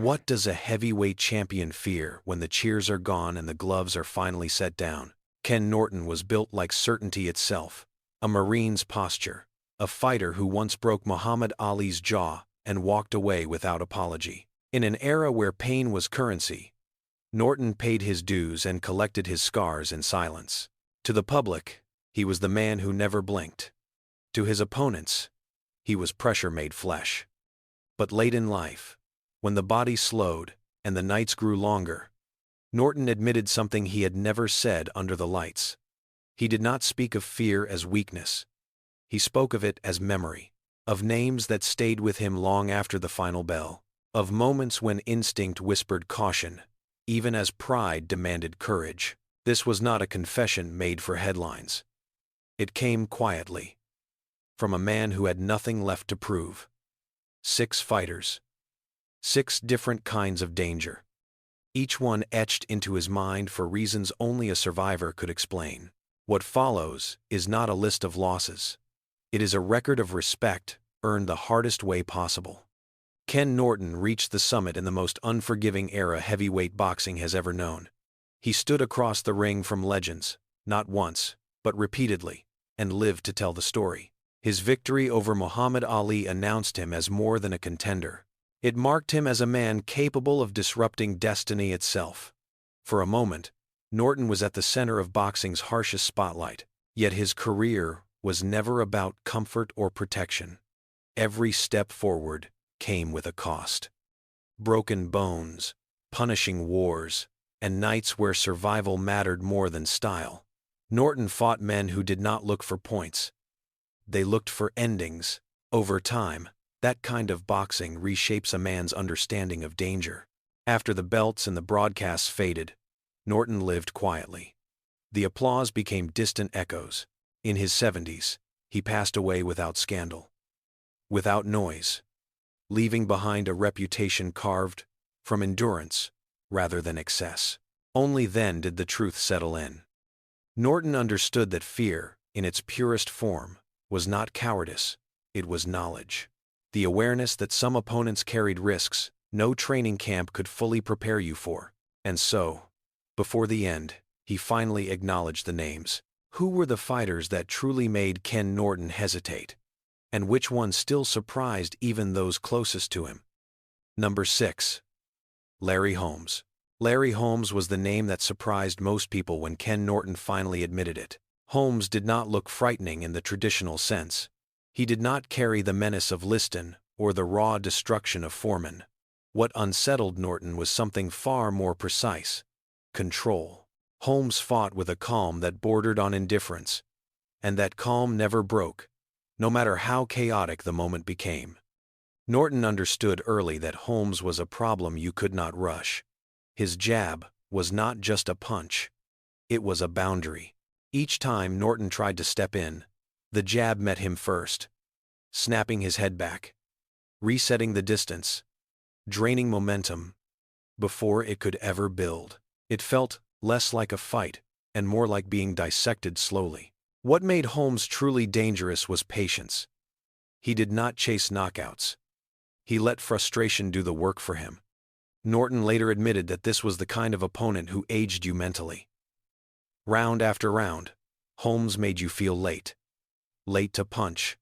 What does a heavyweight champion fear when the cheers are gone and the gloves are finally set down? Ken Norton was built like certainty itself, a Marine's posture, a fighter who once broke Muhammad Ali's jaw and walked away without apology. In an era where pain was currency, Norton paid his dues and collected his scars in silence. To the public, he was the man who never blinked. To his opponents, he was pressure made flesh. But late in life, when the body slowed and the nights grew longer, Norton admitted something he had never said under the lights. He did not speak of fear as weakness. He spoke of it as memory, of names that stayed with him long after the final bell, of moments when instinct whispered caution, even as pride demanded courage. This was not a confession made for headlines. It came quietly, from a man who had nothing left to prove. 6 fighters. 6 different kinds of danger. Each one etched into his mind for reasons only a survivor could explain. What follows is not a list of losses. It is a record of respect earned the hardest way possible. Ken Norton reached the summit in the most unforgiving era heavyweight boxing has ever known. He stood across the ring from legends, not once, but repeatedly, and lived to tell the story. His victory over Muhammad Ali announced him as more than a contender. It marked him as a man capable of disrupting destiny itself. For a moment, Norton was at the center of boxing's harshest spotlight, yet his career was never about comfort or protection. Every step forward came with a cost. Broken bones, punishing wars, and nights where survival mattered more than style. Norton fought men who did not look for points. They looked for endings. Over time, that kind of boxing reshapes a man's understanding of danger. After the belts and the broadcasts faded, Norton lived quietly. The applause became distant echoes. In his 70s, he passed away without scandal, without noise, leaving behind a reputation carved from endurance rather than excess. Only then did the truth settle in. Norton understood that fear, in its purest form, was not cowardice, it was knowledge. The awareness that some opponents carried risks no training camp could fully prepare you for. And so, before the end, he finally acknowledged the names. Who were the fighters that truly made Ken Norton hesitate? And which ones still surprised even those closest to him? Number 6. Larry Holmes. Larry Holmes was the name that surprised most people when Ken Norton finally admitted it. Holmes did not look frightening in the traditional sense. He did not carry the menace of Liston or the raw destruction of Foreman. What unsettled Norton was something far more precise: control. Holmes fought with a calm that bordered on indifference, and that calm never broke, no matter how chaotic the moment became. Norton understood early that Holmes was a problem you could not rush. His jab was not just a punch, it was a boundary. Each time Norton tried to step in, the jab met him first, snapping his head back, resetting the distance, draining momentum before it could ever build. It felt less like a fight and more like being dissected slowly. What made Holmes truly dangerous was patience. He did not chase knockouts. He let frustration do the work for him. Norton later admitted that this was the kind of opponent who aged you mentally. Round after round, Holmes made you feel late. Late to punch,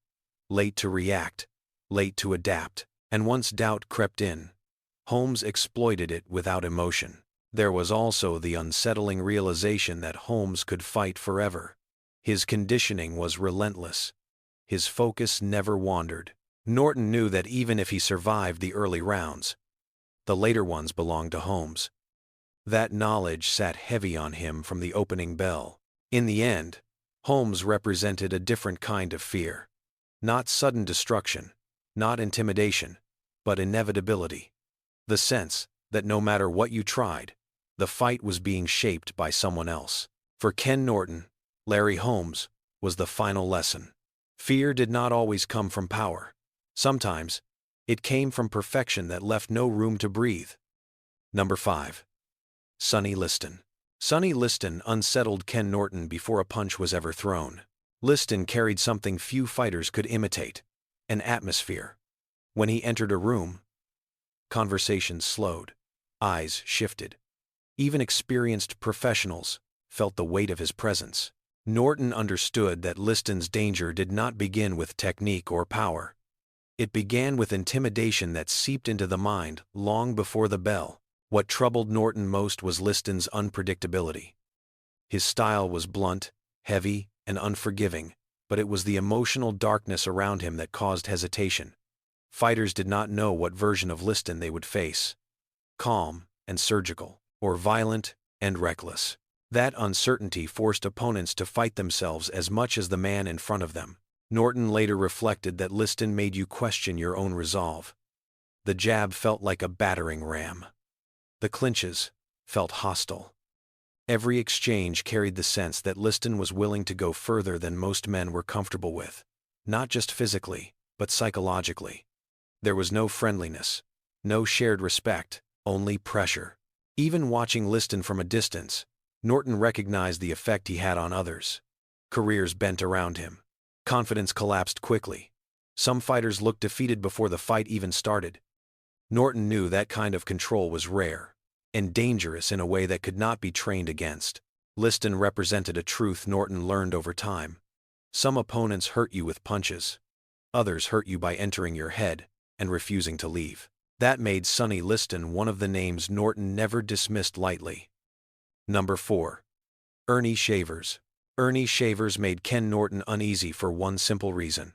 late to react, late to adapt. And once doubt crept in, Holmes exploited it without emotion. There was also the unsettling realization that Holmes could fight forever. His conditioning was relentless. His focus never wandered. Norton knew that even if he survived the early rounds, the later ones belonged to Holmes. That knowledge sat heavy on him from the opening bell. In the end, Holmes represented a different kind of fear. Not sudden destruction, not intimidation, but inevitability. The sense that no matter what you tried, the fight was being shaped by someone else. For Ken Norton, Larry Holmes was the final lesson. Fear did not always come from power. Sometimes, it came from perfection that left no room to breathe. Number 5. Sonny Liston. Sonny Liston unsettled Ken Norton before a punch was ever thrown. Liston carried something few fighters could imitate: an atmosphere. When he entered a room, Conversations slowed. Eyes shifted. Even experienced professionals felt the weight of his presence. Norton understood that Liston's danger did not begin with technique or power. It began with intimidation that seeped into the mind long before the bell. What troubled Norton most was Liston's unpredictability. His style was blunt, heavy, and unforgiving, but it was the emotional darkness around him that caused hesitation. Fighters did not know what version of Liston they would face. Calm and surgical, or violent and reckless. That uncertainty forced opponents to fight themselves as much as the man in front of them. Norton later reflected that Liston made you question your own resolve. The jab felt like a battering ram. The clinches felt hostile. Every exchange carried the sense that Liston was willing to go further than most men were comfortable with, not just physically, but psychologically. There was no friendliness, no shared respect, only pressure. Even watching Liston from a distance, Norton recognized the effect he had on others. Careers bent around him. Confidence collapsed quickly. Some fighters looked defeated before the fight even started. Norton knew that kind of control was rare and dangerous in a way that could not be trained against. Liston represented a truth Norton learned over time. Some opponents hurt you with punches. Others hurt you by entering your head and refusing to leave. That made Sonny Liston one of the names Norton never dismissed lightly. Number 4. Ernie Shavers. Ernie Shavers made Ken Norton uneasy for one simple reason.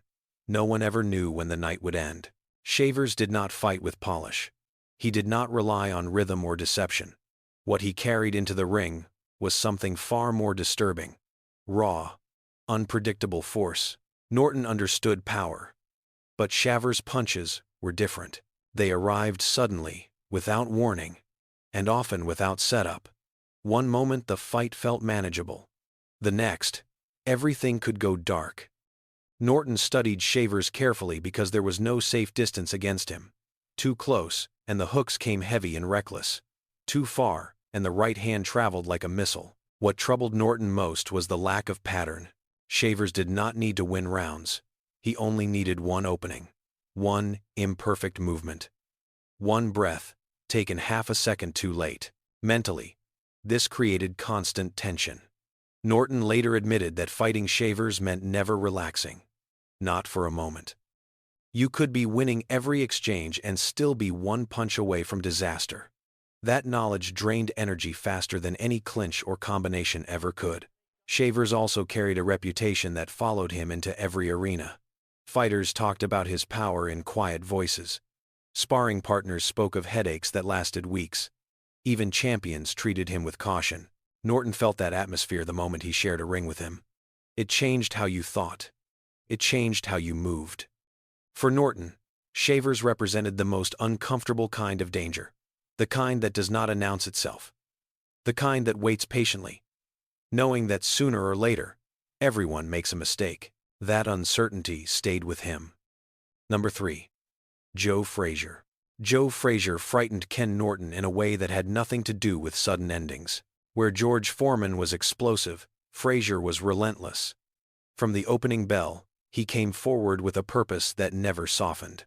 No one ever knew when the night would end. Shavers did not fight with polish. He did not rely on rhythm or deception. What he carried into the ring was something far more disturbing. Raw, unpredictable force. Norton understood power. But Shavers' punches were different. They arrived suddenly, without warning, and often without setup. One moment the fight felt manageable. The next, everything could go dark. Norton studied Shavers carefully because there was no safe distance against him. Too close, and the hooks came heavy and reckless. Too far, and the right hand traveled like a missile. What troubled Norton most was the lack of pattern. Shavers did not need to win rounds. He only needed one opening. One imperfect movement. One breath, taken half a second too late. Mentally, this created constant tension. Norton later admitted that fighting Shavers meant never relaxing. Not for a moment. You could be winning every exchange and still be one punch away from disaster. That knowledge drained energy faster than any clinch or combination ever could. Shavers also carried a reputation that followed him into every arena. Fighters talked about his power in quiet voices. Sparring partners spoke of headaches that lasted weeks. Even champions treated him with caution. Norton felt that atmosphere the moment he shared a ring with him. It changed how you thought. It changed how you moved. For Norton, Shavers represented the most uncomfortable kind of danger. The kind that does not announce itself. The kind that waits patiently, knowing that sooner or later, everyone makes a mistake. That uncertainty stayed with him. Number 3. Joe Frazier. Joe Frazier frightened Ken Norton in a way that had nothing to do with sudden endings. Where George Foreman was explosive, Frazier was relentless. From the opening bell, he came forward with a purpose that never softened.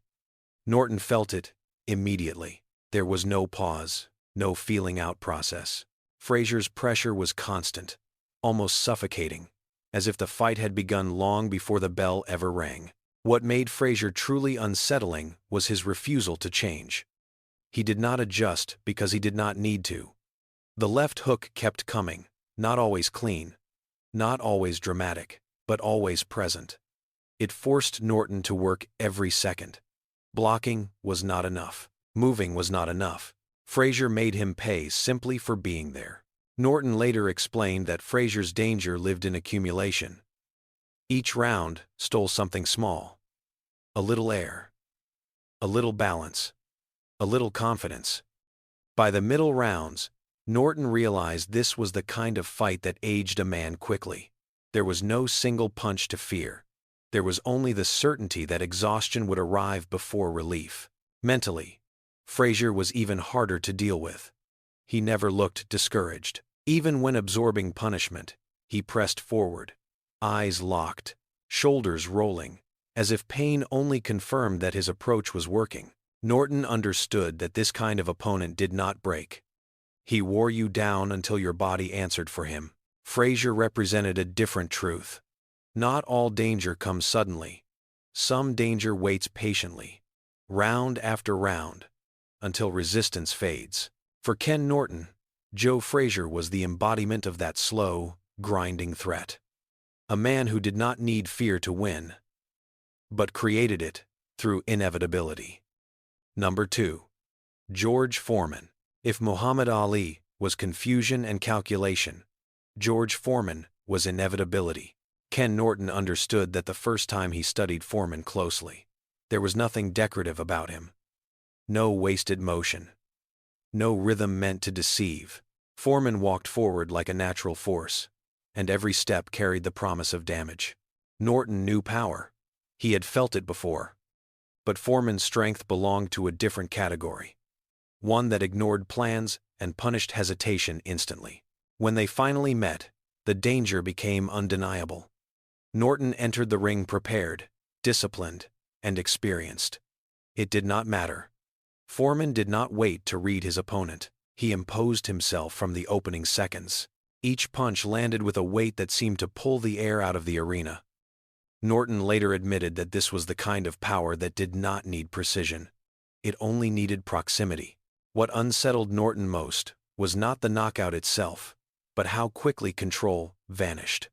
Norton felt it immediately. There was no pause, no feeling out process. Frazier's pressure was constant, almost suffocating, as if the fight had begun long before the bell ever rang. What made Frazier truly unsettling was his refusal to change. He did not adjust because he did not need to. The left hook kept coming, not always clean, not always dramatic, but always present. It forced Norton to work every second. Blocking was not enough. Moving was not enough. Frazier made him pay simply for being there. Norton later explained that Frazier's danger lived in accumulation. Each round stole something small. A little air. A little balance. A little confidence. By the middle rounds, Norton realized this was the kind of fight that aged a man quickly. There was no single punch to fear. There was only the certainty that exhaustion would arrive before relief. Mentally, Frazier was even harder to deal with. He never looked discouraged. Even when absorbing punishment, he pressed forward, eyes locked, shoulders rolling, as if pain only confirmed that his approach was working. Norton understood that this kind of opponent did not break. He wore you down until your body answered for him. Frazier represented a different truth. Not all danger comes suddenly. Some danger waits patiently, round after round, until resistance fades. For Ken Norton, Joe Frazier was the embodiment of that slow, grinding threat. A man who did not need fear to win, but created it through inevitability. Number 2. George Foreman. If Muhammad Ali was confusion and calculation, George Foreman was inevitability. Ken Norton understood that the first time he studied Foreman closely. There was nothing decorative about him. No wasted motion. No rhythm meant to deceive. Foreman walked forward like a natural force, and every step carried the promise of damage. Norton knew power. He had felt it before. But Foreman's strength belonged to a different category. One that ignored plans and punished hesitation instantly. When they finally met, the danger became undeniable. Norton entered the ring prepared, disciplined, and experienced. It did not matter. Foreman did not wait to read his opponent. He imposed himself from the opening seconds. Each punch landed with a weight that seemed to pull the air out of the arena. Norton later admitted that this was the kind of power that did not need precision. It only needed proximity. What unsettled Norton most was not the knockout itself, but how quickly control vanished.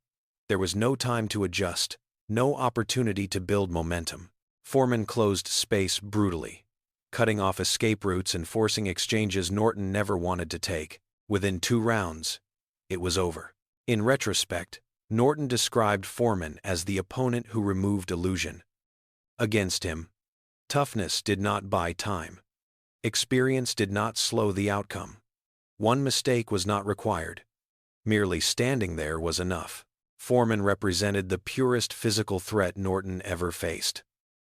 There was no time to adjust, no opportunity to build momentum. Foreman closed space brutally, cutting off escape routes and forcing exchanges Norton never wanted to take. Within 2 rounds, it was over. In retrospect, Norton described Foreman as the opponent who removed illusion. Against him, toughness did not buy time. Experience did not slow the outcome. One mistake was not required. Merely standing there was enough. Foreman represented the purest physical threat Norton ever faced.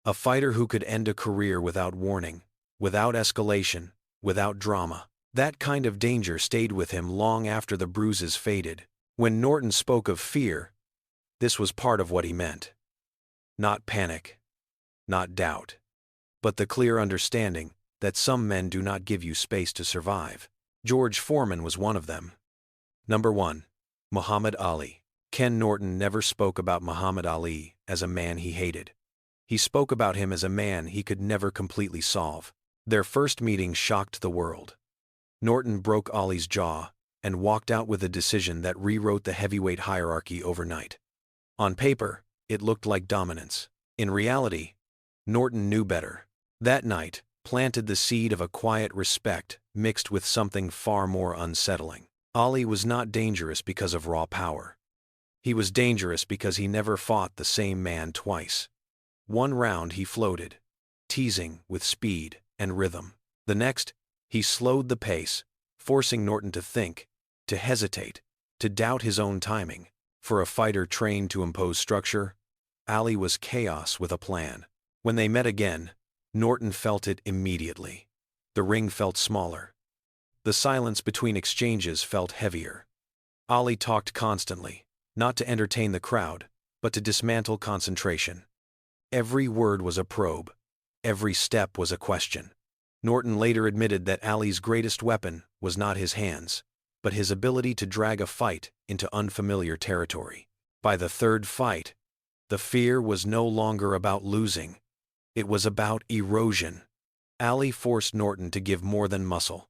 A fighter who could end a career without warning, without escalation, without drama. That kind of danger stayed with him long after the bruises faded. When Norton spoke of fear, this was part of what he meant. Not panic, not doubt, but the clear understanding that some men do not give you space to survive. George Foreman was one of them. Number 1. Muhammad Ali. Ken Norton never spoke about Muhammad Ali as a man he hated. He spoke about him as a man he could never completely solve. Their first meeting shocked the world. Norton broke Ali's jaw and walked out with a decision that rewrote the heavyweight hierarchy overnight. On paper, it looked like dominance. In reality, Norton knew better. That night planted the seed of a quiet respect mixed with something far more unsettling. Ali was not dangerous because of raw power. He was dangerous because he never fought the same man twice. One round he floated, teasing with speed and rhythm. The next, he slowed the pace, forcing Norton to think, to hesitate, to doubt his own timing. For a fighter trained to impose structure, Ali was chaos with a plan. When they met again, Norton felt it immediately. The ring felt smaller. The silence between exchanges felt heavier. Ali talked constantly, not to entertain the crowd, but to dismantle concentration. Every word was a probe. Every step was a question. Norton later admitted that Ali's greatest weapon was not his hands, but his ability to drag a fight into unfamiliar territory. By the third fight, the fear was no longer about losing. It was about erosion. Ali forced Norton to give more than muscle.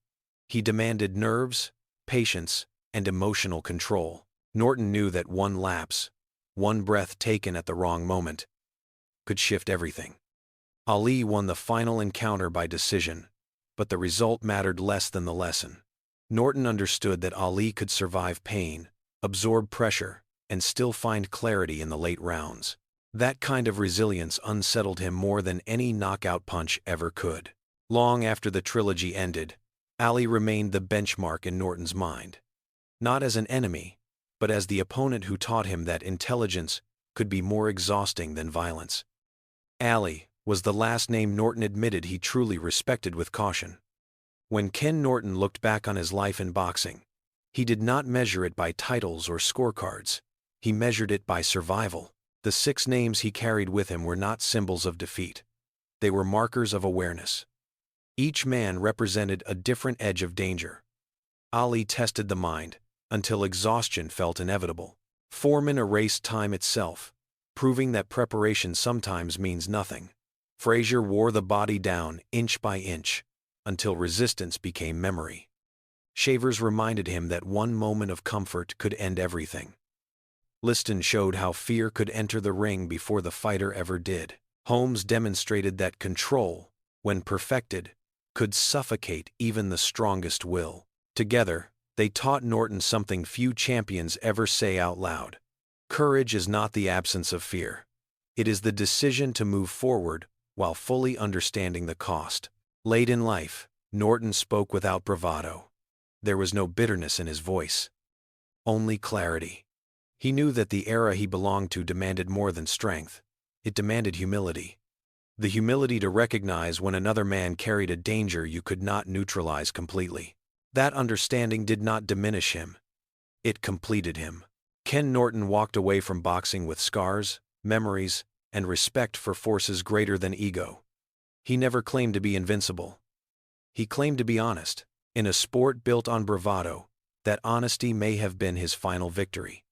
He demanded nerves, patience, and emotional control. Norton knew that one lapse, one breath taken at the wrong moment, could shift everything. Ali won the final encounter by decision, but the result mattered less than the lesson. Norton understood that Ali could survive pain, absorb pressure, and still find clarity in the late rounds. That kind of resilience unsettled him more than any knockout punch ever could. Long after the trilogy ended, Ali remained the benchmark in Norton's mind. Not as an enemy, but as the opponent who taught him that intelligence could be more exhausting than violence. Ali was the last name Norton admitted he truly respected with caution. When Ken Norton looked back on his life in boxing, he did not measure it by titles or scorecards. He measured it by survival. The 6 names he carried with him were not symbols of defeat. They were markers of awareness. Each man represented a different edge of danger. Ali tested the mind, until exhaustion felt inevitable. Foreman erased time itself, proving that preparation sometimes means nothing. Frazier wore the body down, inch by inch, until resistance became memory. Shavers reminded him that one moment of comfort could end everything. Liston showed how fear could enter the ring before the fighter ever did. Holmes demonstrated that control, when perfected, could suffocate even the strongest will. Together, they taught Norton something few champions ever say out loud. Courage is not the absence of fear. It is the decision to move forward while fully understanding the cost. Late in life, Norton spoke without bravado. There was no bitterness in his voice, only clarity. He knew that the era he belonged to demanded more than strength. It demanded humility. The humility to recognize when another man carried a danger you could not neutralize completely. That understanding did not diminish him. It completed him. Ken Norton walked away from boxing with scars, memories, and respect for forces greater than ego. He never claimed to be invincible. He claimed to be honest. In a sport built on bravado, that honesty may have been his final victory.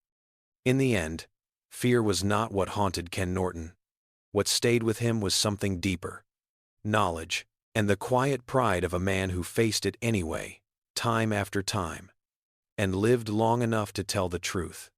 In the end, fear was not what haunted Ken Norton. What stayed with him was something deeper: knowledge, and the quiet pride of a man who faced it anyway, time after time, and lived long enough to tell the truth.